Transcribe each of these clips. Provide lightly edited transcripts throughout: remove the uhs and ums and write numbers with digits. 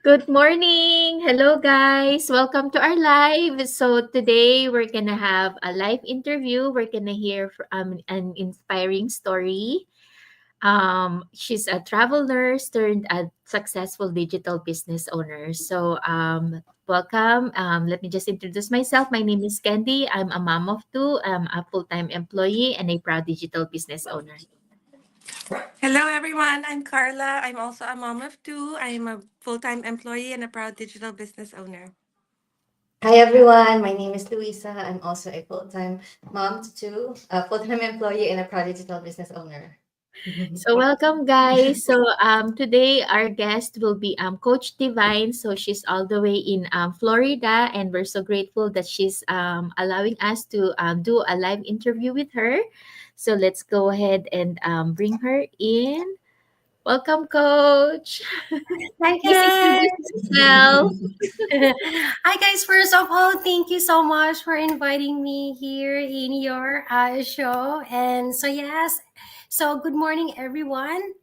Good morning. Hello, guys. Welcome to our live. So, today we're going to have a live interview. We're going to hear an inspiring story. She's a travel nurse turned a successful digital business owner. So, welcome. Let me just introduce myself. My name is Candy. I'm a mom of two. I'm a full time employee and a proud digital business owner. Hello, everyone. I'm Carla. I'm also a mom of two. I'm a full time employee and a proud digital business owner. Hi everyone, my name is Luisa. I'm also a full-time mom to two, a full-time employee and a proud digital business owner. So welcome guys. So today our guest will be Coach Devine. So she's all the way in Florida, and we're so grateful that she's allowing us to do a live interview with her. So let's go ahead and bring her in. Welcome, Coach. Hi Please guys. introduce yourself. Hi guys. First of all, thank you so much for inviting me here in your show. And so yes, so good morning everyone.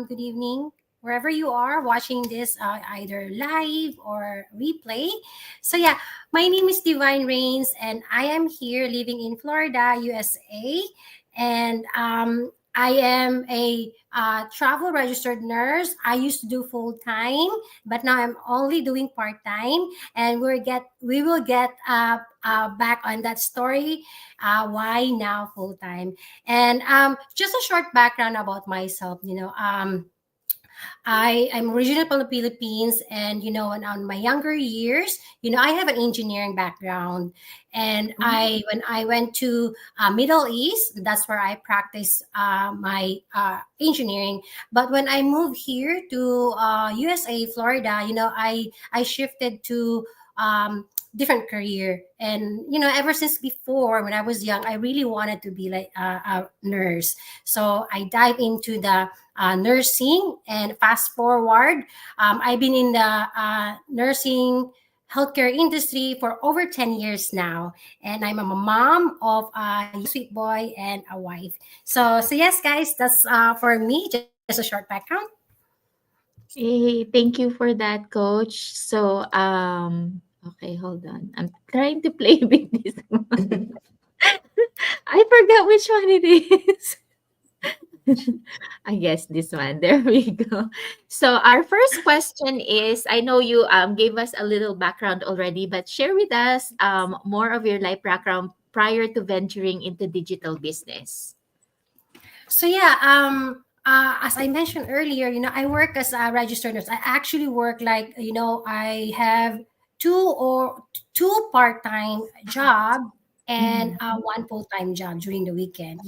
Good evening wherever you are watching this either live or replay. So yeah, my name is Devine Rains and I am here living in Florida, USA. And I am a travel registered nurse. I used to do full time, but now I'm only doing part time, and we will get back on that story. Why now full time? And just a short background about myself. I am originally from the Philippines, and on my younger years, I have an engineering background, and when I went to Middle East, that's where I practiced my engineering. But when I moved here to USA, Florida, I shifted to different career, and ever since before when I was young, I really wanted to be like a nurse. So I dive into the nursing, and fast forward, I've been in the nursing healthcare industry for over 10 years now, and I'm a mom of a young sweet boy and a wife. So yes guys, that's for me, just a short background. Hey, thank you for that, Coach. So okay, hold on. I'm trying to play with this one. I forgot which one it is. I guess this one. There we go. So our first question is, I know you gave us a little background already, but share with us more of your life background prior to venturing into digital business. So yeah, as I mentioned earlier, I work as a registered nurse. I actually work like, I have two part-time job and Mhm. one full-time job during the weekend.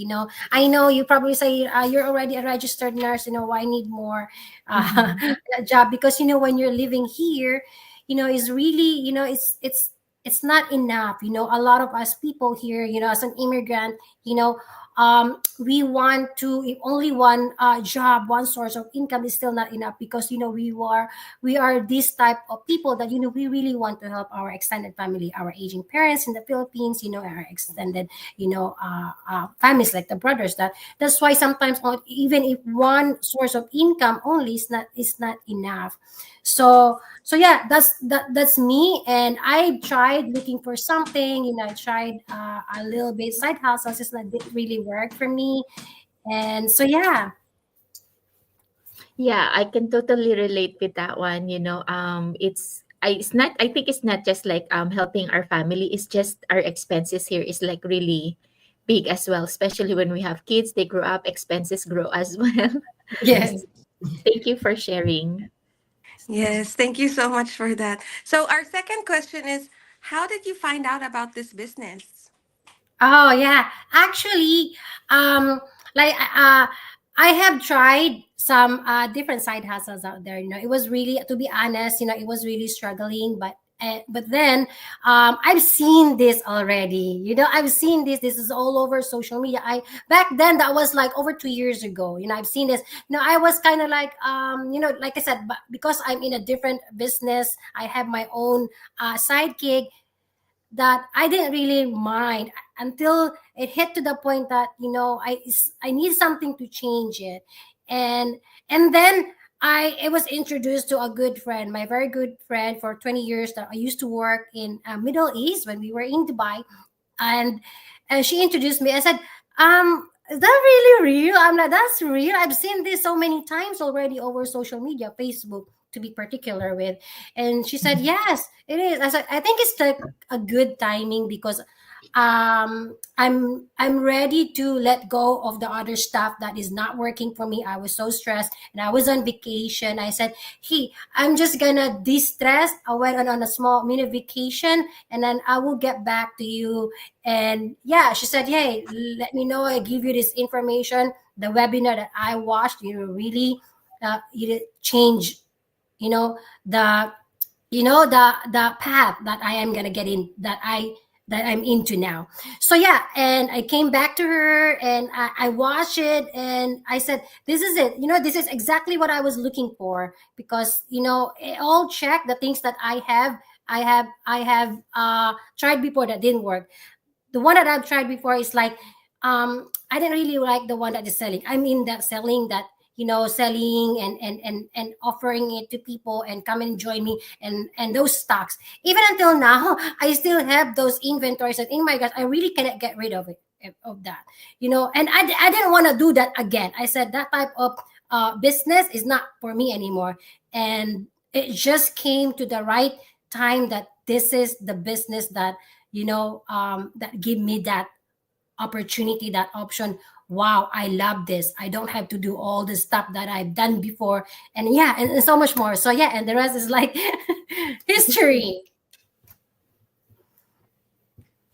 I know you probably say you're already a registered nurse. Why need more uh, Mhm. job? Because when you're living here, is really, it's not enough. A lot of us people here, as an immigrant, we want to, if only one job, one source of income is still not enough, because we are this type of people that we really want to help our extended family, our aging parents in the Philippines, our extended families like the brothers. That's why sometimes even if one source of income only is not enough. So yeah, that's me. And I tried looking for something. I tried a little bit side hustles. It's not didn't really work for me. And so yeah. Yeah, I can totally relate with that one. It's not. I think it's not just like helping our family. It's just our expenses here is like really big as well. Especially when we have kids, they grow up, expenses grow as well. Yes. Thank you for sharing. Yes, thank you so much for that. So, our second question is, how did you find out about this business? Oh yeah, actually, um, like I have tried some different side hustles out there. It was really, to be honest, it was really struggling. But then I've seen this already. I've seen this. This is all over social media. I Back then, that was like over 2 years ago. I've seen this. I was kind of like like I said, but because I'm in a different business, I have my own sidekick, that I didn't really mind until it hit to the point that I need something to change it. and and then I was introduced to a good friend, my very good friend for 20 years that I used to work in Middle East when we were in Dubai, and she introduced me. I said, "Is that really real?" I'm like, "That's real. I've seen this so many times already over social media, Facebook to be particular with." And she said, "Yes, it is." I said, "I think it's like a good timing because I'm ready to let go of the other stuff that is not working for me. I was so stressed and I was on vacation. I said, hey, I'm just gonna de-stress. I went on a small mini vacation and then I will get back to you." And yeah, she said, hey, let me know. I give you this information. The webinar that I watched, really you change, you know, the the path that I am gonna get in, that I'm into now. So yeah, and I came back to her and I watched it and I said, this is it. This is exactly what I was looking for because it all check the things that I have tried before that didn't work. The one that I've tried before is like, I didn't really like the one that is selling. I mean that selling that, selling and offering it to people and come and join me and those stocks. Even until now, I still have those inventories and in my gosh, I really cannot get rid of it of that. And I didn't want to do that again. I said that type of business is not for me anymore. And it just came to the right time that this is the business that that give me that opportunity, that option. Wow, I love this. I don't have to do all the stuff that I've done before. And yeah, and so much more. So yeah, and the rest is like history.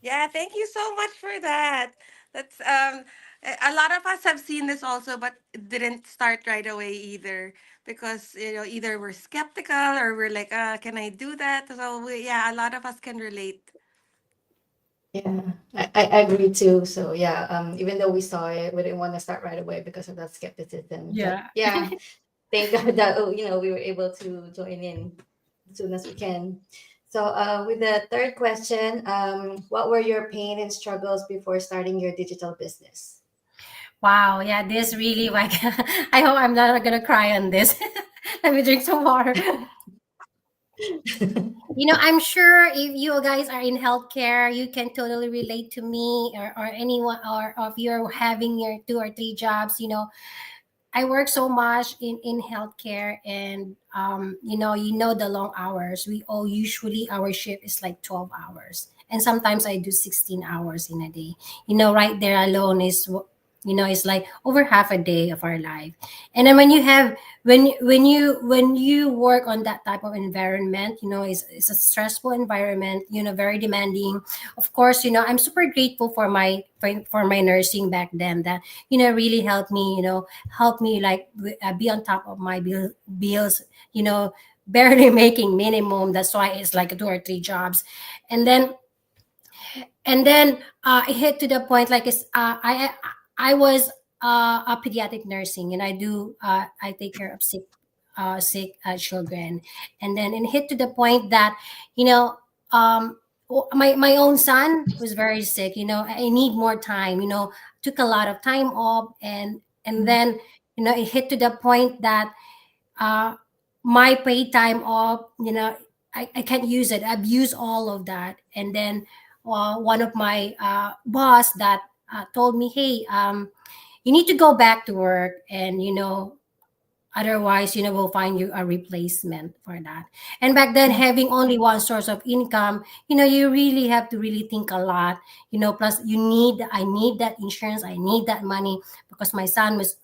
Yeah, thank you so much for that. That's a lot of us have seen this also, but it didn't start right away either because either we're skeptical or we're like, can I do that? So yeah, a lot of us can relate. Yeah, I agree too. So yeah, even though we saw it, we didn't want to start right away because of that skepticism. But Yeah. yeah, thank God that we were able to join in as soon as we can. So with the third question, what were your pain and struggles before starting your digital business? Wow. Yeah, this really like I hope I'm not gonna cry on this. Let me drink some water. I'm sure if you guys are in healthcare, you can totally relate to me or anyone, or if you're having your 2 or 3 jobs. I work so much in healthcare, and the long hours. We all usually our shift is like 12 hours, and sometimes I do 16 hours in a day. Right there alone is it's like over half a day of our life. And then when you work on that type of environment, it's a stressful environment. Very demanding. Of course, I'm super grateful for my nursing back then that really helped me. Help me like be on top of my bills, barely making minimum. That's why it's like 2 or 3 jobs. And then and then it hit to the point like I was a pediatric nursing, and I take care of sick children. And then it hit to the point that you know my own son was very sick. I need more time. Took a lot of time off. And then it hit to the point that uh, my paid time off, I can't use it. I've used all of that. And then one of my boss that told me, hey, you need to go back to work, and otherwise we'll find you a replacement for that. And back then, having only one source of income, you really have to really think a lot. Plus I need that insurance, I need that money because my son was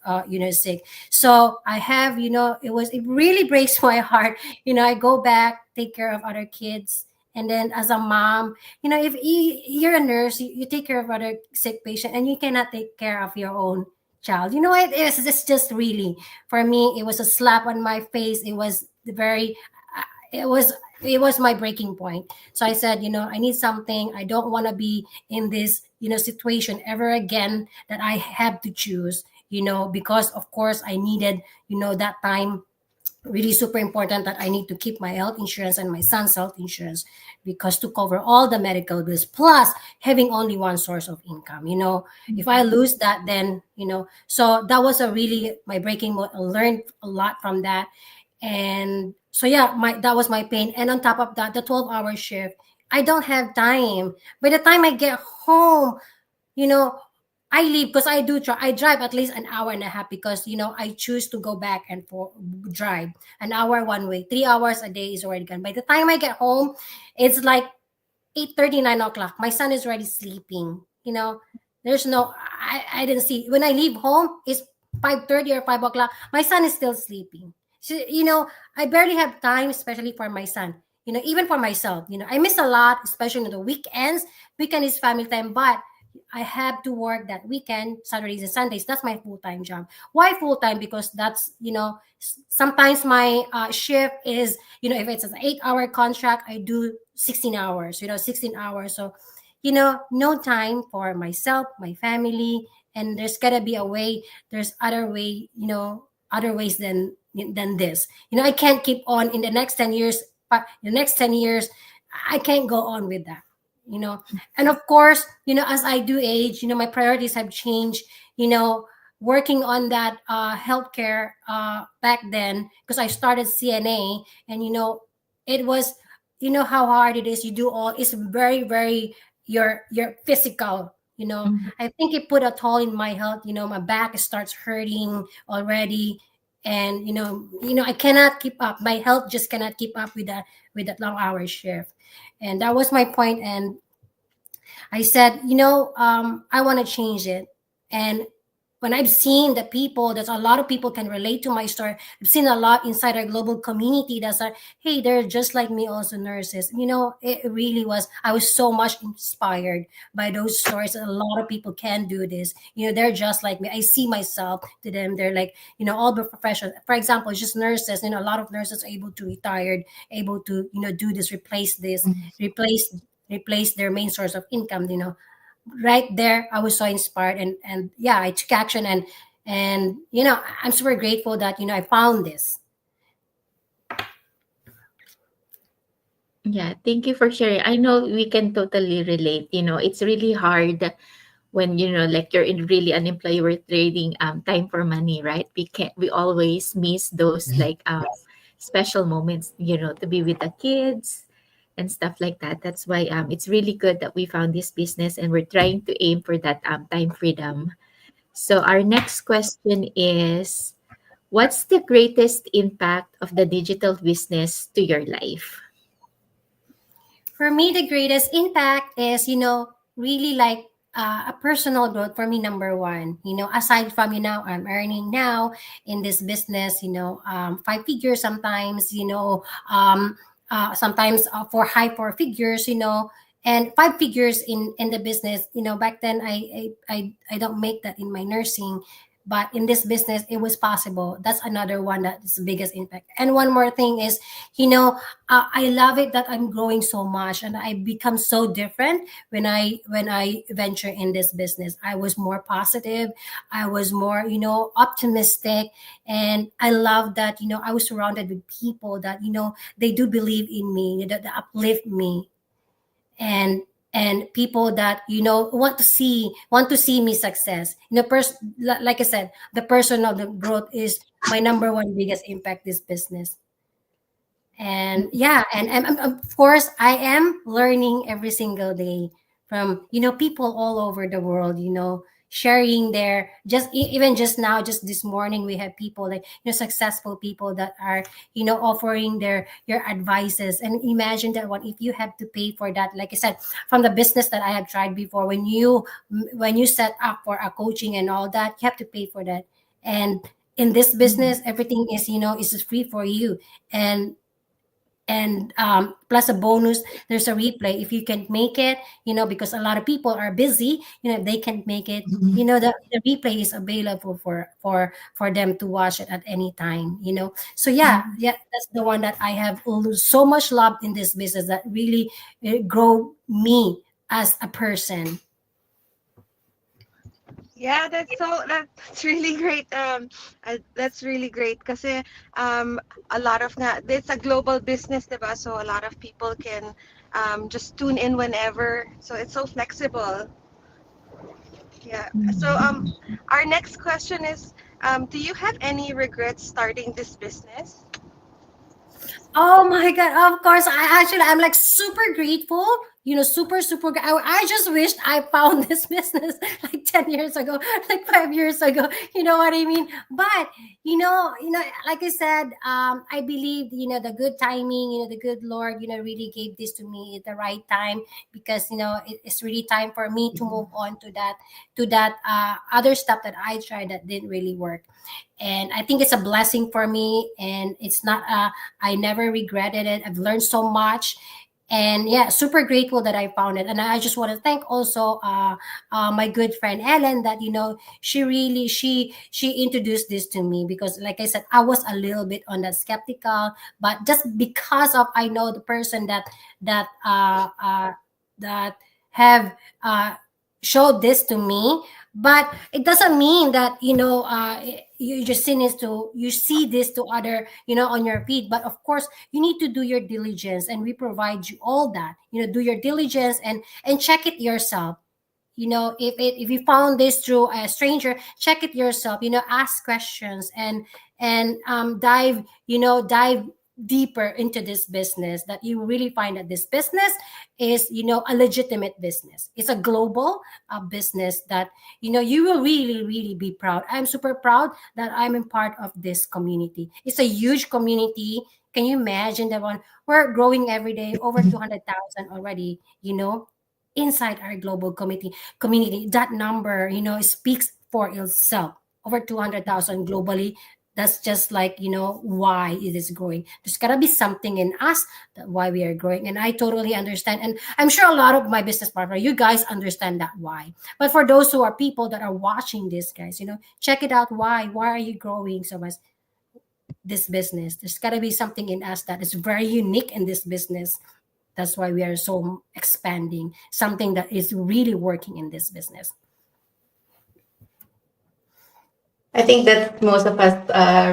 sick. So I have, it really breaks my heart. I go back, take care of other kids. And then as a mom, if you're a nurse, you take care of other sick patient, and you cannot take care of your own child. It is. It's just really, for me, it was a slap on my face. It was very, it was it was my breaking point. So I said, I need something. I don't want to be in this situation ever again, that I have to choose. Because of course I needed that time really super important that I need to keep my health insurance and my son's health insurance, because to cover all the medical bills, plus having only one source of income. If I lose that, then so that was a really my breaking point. I learned a lot from that. And so yeah, my that was my pain. And on top of that, the 12-hour shift, I don't have time. By the time I get home, you know I leave, because I drive at least an hour and a half, because I choose to go back and for drive an hour one way. 3 hours a day is already gone. By the time I get home, it's like 8:30, 9 o'clock. My son is already sleeping. There's no, I didn't see. When I leave home, it's 5:30 or 5 o'clock. My son is still sleeping. So, I barely have time, especially for my son. Even for myself, I miss a lot, especially on the weekends. Weekend is family time, but I have to work that weekend, Saturdays and Sundays. That's my full time job. Why full time? Because that's, sometimes my shift is, if it's an 8-hour contract, I do 16 hours, 16 hours. So, no time for myself, my family, and there's gotta be a way. There's other ways than this. I can't keep on in the next 10 years. But the next 10 years, I can't go on with that. You know, and of course, as I do age, my priorities have changed. Working on that healthcare back then, because I started CNA, and it was, how hard it is. You do all, it's very, very, your physical. Mhm. I think it put a toll in my health. My back starts hurting already, and I cannot keep up. My health just cannot keep up with that long hour shift. And that was my point. And I said, I want to change it. And when I've seen the people, there's a lot of people can relate to my story. I've seen a lot inside our global community that's like, hey, they're just like me, also nurses. It really was. I was so much inspired by those stories. A lot of people can do this. They're just like me. I see myself to them. They're like, all the professionals. For example, just nurses. A lot of nurses are able to retire, able to, do this, replace their main source of income. Right there, I was so inspired, and yeah, I took action. And I'm super grateful that I found this. Yeah, thank you for sharing. I know we can totally relate. It's really hard when like you're in really unemployed, we're trading time for money, right? We always miss those like special moments, to be with the kids and stuff like that. That's why it's really good that we found this business and we're trying to aim for that time freedom. So our next question is, what's the greatest impact of the digital business to your life? For me, the greatest impact is, really like a personal growth for me, number one. Aside from, I'm earning now in this business, 5 figures sometimes, sometimes for high four figures, and 5 figures in the business. Back then I don't make that in my nursing, but in this business it was possible. That's another one that is the biggest impact. And one more thing is, I love it that I'm growing so much, and I become so different when I venture in this business. I was more positive, I was more, optimistic, and I love that, I was surrounded with people that, they do believe in me, that uplift me, and people that, want to see me success. Like I said, the personal the growth is my number one biggest impact this business. And yeah, and of course I am learning every single day from, people all over the world, sharing their, even just now, just this morning, we have people like, successful people that are, offering your advices. And imagine that one, if you have to pay for that, like I said, from the business that I have tried before, when you set up for a coaching and all that, you have to pay for that. And in this business, everything is, is free for you. And plus a bonus, there's a replay if you can make it, because a lot of people are busy, they can't make it, the replay is available for them to watch it at any time. So yeah, Mhm. yeah, that's the one that I have so much love in this business, that really grow me as a person. Yeah, that's really great. That's really great kasi um a lot of nga it's a global business, diba? So a lot of people can just tune in whenever. So it's so flexible. Yeah. So Mhm. our next question is do you have any regrets starting this business? Oh my God, of course. I'm like super grateful, super. I just wished I found this business like 10 years ago, like 5 years ago. You know what I mean? But, like I said, I believe, the good timing, the good Lord, really gave this to me at the right time because, it's really time for me to move on to that other stuff that I tried that didn't really work. And I think it's a blessing for me, and it's not I never regretted it. I've learned so much, and yeah, super grateful that I found it. And I just want to thank also my good friend Ellen, that she introduced this to me, because like I said, I was a little bit on that skeptical, but just because of I know the person that uh, uh, that have uh, showed this to me. But it doesn't mean that you just you see this to other, on your feed. But of course, you need to do your diligence, and we provide you all that. Do your diligence and check it yourself. If you found this through a stranger, check it yourself. Ask questions and dive deeper into this business, that you really find that this business is a legitimate business. It's a global business that you will really really be proud. I'm super proud that I'm a part of this community. It's a huge community. Can you imagine that one? We're growing every day, over 200,000 already, inside our global community. That number, speaks for itself. Over 200,000 globally. That's just like, why it is growing. There's gotta be something in us that why we are growing. And I totally understand. And I'm sure a lot of my business partner, you guys understand that why. But for those who are people that are watching this, guys, check it out. Why are you growing so much this business? There's gotta be something in us that is very unique in this business. That's why we are so expanding, something that is really working in this business. I think that most of us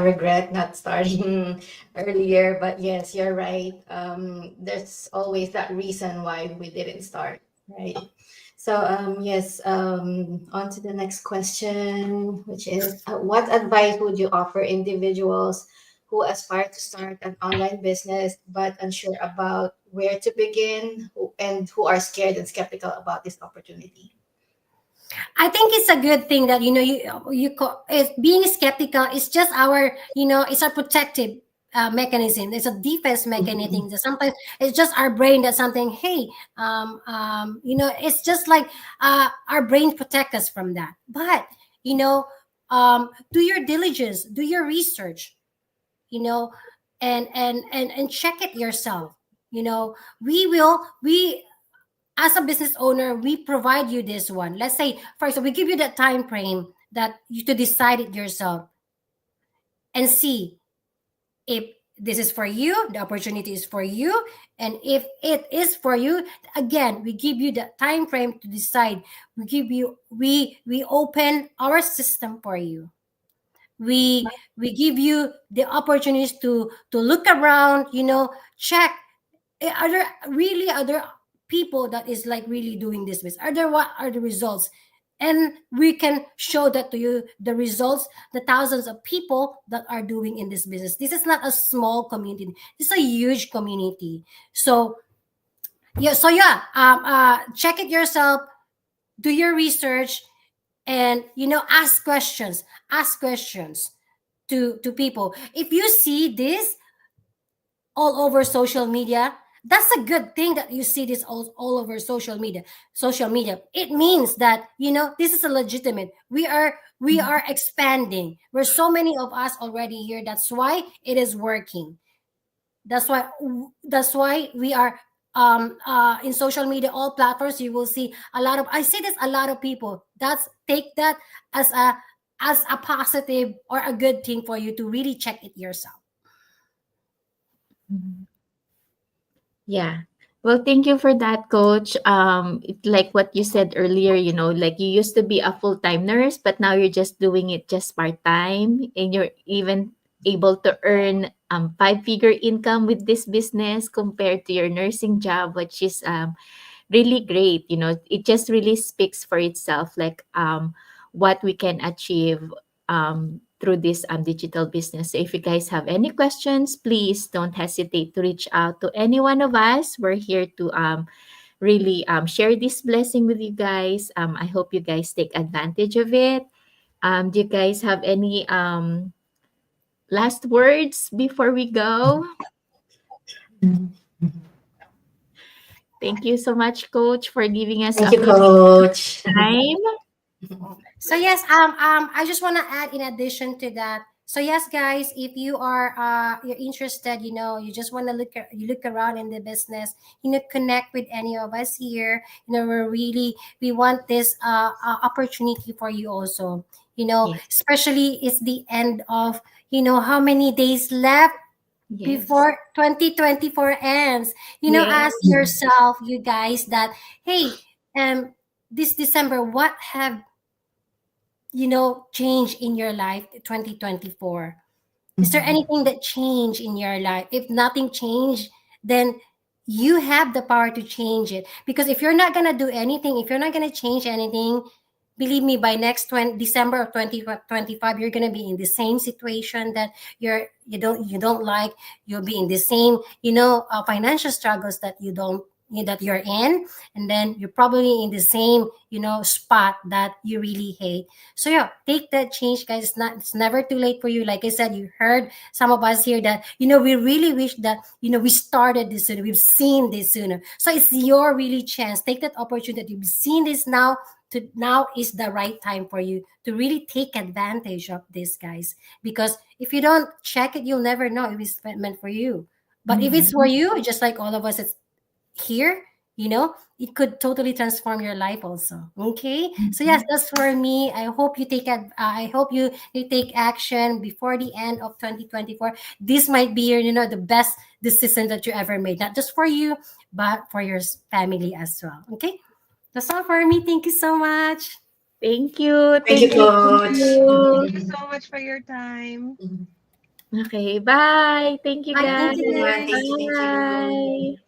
regret not starting earlier, but yes, you're right. There's always that reason why we didn't start, right? So, yes, on to the next question, which is what advice would you offer individuals who aspire to start an online business but unsure about where to begin and who are scared and skeptical about this opportunity? I think it's a good thing that if being skeptical is just our, it's our protective mechanism. It's a defense mechanism. That sometimes it's just our brain that something. Hey, it's just like our brain protect us from that. But you know, do your diligence, do your research, you know, and check it yourself. We as a business owner, we provide you this one. Let's say, for example, we give you that time frame that you to decide it yourself and see if this is for you, the opportunity is for you, and if it is for you, again, we give you the time frame to decide. We open our system for you. We give you the opportunities to look around, check. Are there really other people that is like really doing this business? Are there, what are the results? And we can show that to you, the results, the thousands of people that are doing in this business. This is not a small community, this is a huge community. So check it yourself, do your research, and ask questions to people. If you see this all over social media, that's a good thing that you see this all over social media. It means that this is a legitimate, we are expanding. We're so many of us already here. That's why it is working. That's why we are in social media, all platforms. You will see a lot of, I see this, a lot of people that's take that as a positive or a good thing for you to really check it yourself. Mhm. Yeah. Well, thank you for that, coach. Like what you said earlier, like you used to be a full-time nurse, but now you're just doing it just part-time, and you're even able to earn five-figure income with this business compared to your nursing job, which is really great. It just really speaks for itself, like what we can achieve through this digital business. So if you guys have any questions, please don't hesitate to reach out to any one of us. We're here to really share this blessing with you guys. I hope you guys take advantage of it. Do you guys have any last words before we go? Thank you so much, coach, for giving us Thank a you, few Coach. time. So yes, I just want to add in addition to that. So yes, guys, if you are you're interested, you just want to you look around in the business, connect with any of us here. We want this opportunity for you also. Yes, Especially it's the end of how many days left yes, before 2024 ends. yes, Ask yourself, you guys, that hey, this December, what have change in your life 2024? Is there Mhm. anything that changed in your life? If nothing changed, then you have the power to change it. Because if you're not going to do anything, if you're not going to change anything, believe me, by next December of 2025, you're going to be in the same situation that you don't like. You'll be in the same financial struggles that you don't that you're in, and then you're probably in the same spot that you really hate. So yeah, take that change, guys. It's never too late for you. Like I said, you heard some of us here that we really wish that we started this sooner, we've seen this sooner. So it's your really chance. Take that opportunity. You've seen this now. To now is the right time for you to really take advantage of this, guys. Because if you don't check it, you'll never know if it's meant for you. But if it's for mhm, you, just like all of us, it's here, it could totally transform your life also. Okay, so yes, mhm. that's for me. I hope I hope you take action before the end of 2024. This might be the best decision that you ever made, not just for you, but for your family as well. Okay, that's all for me. Thank you so much. Thank you, Thank you, thank Coach. you. Thank you so much for your time. Okay, bye. Thank you, Bye. Bye, Thank guys. you. everyone. Thank you. Thank you. Bye.